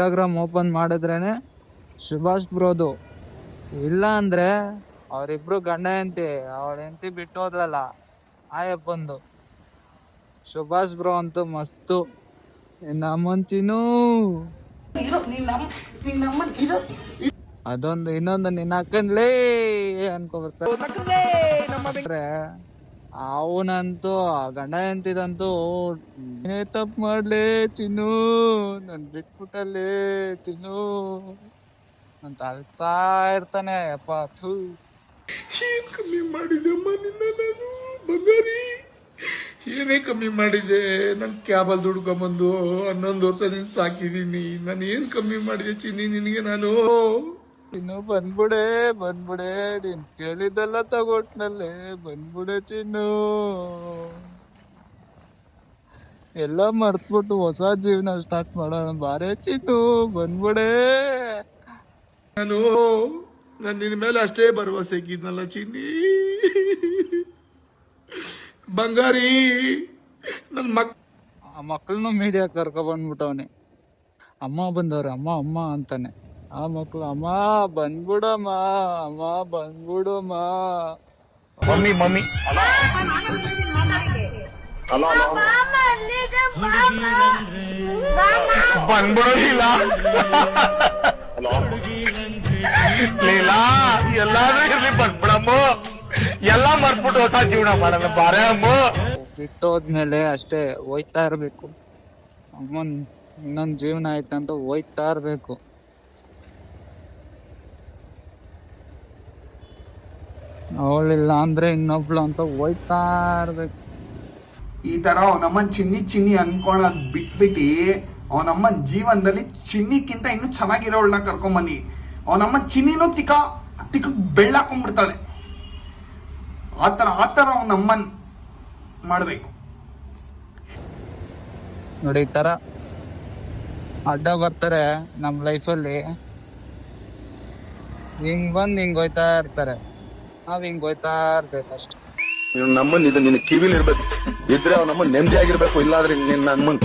Instagram open ಮಾಡಿದ್ರೇನೆ ಸುಭಾಷ್ ಬ್ರೋದು. ಇಲ್ಲ ಅಂದ್ರೆ ಅವರಿಬ್ರು ಗಂಡ ಹೆಂಡತಿ, ಅವಳ ಹೆಂಡತಿ ಬಿಟ್ಟು ಹೋದ್ಲಲ್ಲ ಆಯಪ್ಪಂದು. ಸುಭಾಷ್ ಬ್ರೋ ಅಂತೂ ಮಸ್ತು. ನಮ್ಮಂಚಿನೂ ಅದೊಂದು ಇನ್ನೊಂದು ನಿನ್ನ ಅಕ್ಕನ್ಲೇ ಅನ್ಕೊಬರ್ತಾರೆ. ಅವನಂತೂ ಗಂಡ ಹೆಂಡತಿದಂತೂ ಏನೇ ತಪ್ಪು ಮಾಡ್ಲೇ ಚಿನ್ನು, ನನ್ ಬಿಟ್ಬಿಟ್ಟಲ್ಲೇ ಚಿನ್ನು ಅಂತ ಅಳ್ತಾ ಇರ್ತಾನೆ. ಅಪ್ಪ ಥೂ, ಏನ್ ಕಮ್ಮಿ ಮಾಡಿದೆಮ್ಮ ನಿನ್ನ ನಾನು ಬಂಗಾರಿ, ಏನೇ ಕಮ್ಮಿ ಮಾಡಿದೆ? ನನ್ ಕ್ಯಾಬಲ್ ದುಡ್ಕೊಂಬಂದು 11 ವರ್ಷ ನಿನ್ ಸಾಕಿದೀನಿ. ನಾನು ಏನ್ ಕಮ್ಮಿ ಮಾಡಿದೆ ಚಿನ್ನಿ ನಿನಗೆ ನಾನು? ಚಿನ್ನು ಬಂದ್ಬಿಡೆ ಬಂದ್ಬಿಡೆ, ನೀನ್ ಕೇಳಿದ್ದೆಲ್ಲ ತಗೊಟ್ನಲ್ಲೇ, ಬಂದ್ಬಿಡೆ ಚಿನ್ನು. ಎಲ್ಲ ಮರ್ತ್ಬಿಟ್ಟು ಹೊಸ ಜೀವನ ಸ್ಟಾರ್ಟ್ ಮಾಡೋಣ ಬಾರೇ ಚಿನ್ನು, ಬಂದ್ಬಿಡೆ. ನಾನು ನಿನ್ನ ಮೇಲೆ ಅಷ್ಟೇ ಭರವಸೆ ಇದ್ನಲ್ಲ ಚಿನ್ನಿ, ಬಂಗಾರಿ. ನನ್ನ ಮಕ್ಕಳನ್ನು ಮೀಡಿಯಾ ಕರ್ಕೊ ಬಂದ್ಬಿಟ್ಟವನೆ. ಅಮ್ಮ ಬಂದವ್ರೆ, ಅಮ್ಮ ಅಮ್ಮ ಅಂತಾನೆ. ಆ ಮಕ್ಳು ಅಮ್ಮ ಬಂದ್ಬಿಡಮ್ಮ, ಅಮ್ಮ ಬಂದ್ಬಿಡಮ್ಮ. ಮಮ್ಮಿ ಮಮ್ಮಿ ಬಂದ್ಬಿಡೋದಿಲ್ಲ ಎಲ್ಲಾದ್ರೂ ಇರ್ಲಿ, ಬಂದ್ಬಿಡಮ್ಮ. ಎಲ್ಲ ಮರ್ತ್ಬಿಟ್ಟು ಹೊಸ ಜೀವನ ಮಾಡೋಣ ಬಾರೇ ಅಮ್ಮ. ಬಿಟ್ಟೋದ್ಮೇಲೆ ಅಷ್ಟೇ ಹೋಯ್ತಾ ಇರ್ಬೇಕು. ಅಮ್ಮನ್ ಇನ್ನೊಂದ್ ಜೀವನ ಆಯ್ತಂತ ಹೋಯ್ತಾ ಇರ್ಬೇಕು. ಅವಳಿಲ್ಲ ಅಂದ್ರೆ ಇನ್ನೊಬ್ಳು ಅಂತ ಹೋಯ್ತಾ ಇರ್ಬೇಕು. ಈ ತರ ಅವನಮ್ಮನ್ ಚಿನ್ನಿ ಚಿನ್ನಿ ಅನ್ಕೊಳದ್ ಬಿಟ್ಬಿಟ್ಟು ಅವನಮ್ಮನ್ ಜೀವನದಲ್ಲಿ ಚಿನ್ನಿಕ್ಕಿಂತ ಇನ್ನು ಚೆನ್ನಾಗಿರೋಳನ್ನ ಕರ್ಕೊಂಬನ್ನಿ. ಅವನಮ್ಮ ಚಿನ್ನಿನೂ ತಿಕ್ಕ ಬೆಳ್ಳಾಕೊಂಡ್ಬಿಡ್ತಾಳೆ. ಆತರ ಅವನಮ್ಮನ್ ಮಾಡ್ಬೇಕು ನೋಡಿ. ಈ ತರ ಅಡ್ಡ ಬರ್ತಾರೆ ನಮ್ ಲೈಫಲ್ಲಿ, ಹಿಂಗ್ ಬಂದ್ ಹಿಂಗ್ ಹೋಯ್ತಾ ಇರ್ತಾರೆ. ನಾವ್ ಹಿಂಗ್ ಹೋಯ್ತಾ ಇರ್ಬೇಕಷ್ಟೆ. ನಮ್ಮನ್ ಇದು ನಿನ್ನ ಕಿವಿಲಿ ಇರ್ಬೇಕು, ಇದ್ರೆ ಅವ್ ನಮ್ಮನ್ ನೆಮ್ಮದಿ ಆಗಿರ್ಬೇಕು. ಇಲ್ಲಾದ್ರೆ ನಿನ್ನ ನಮ್ಮನ್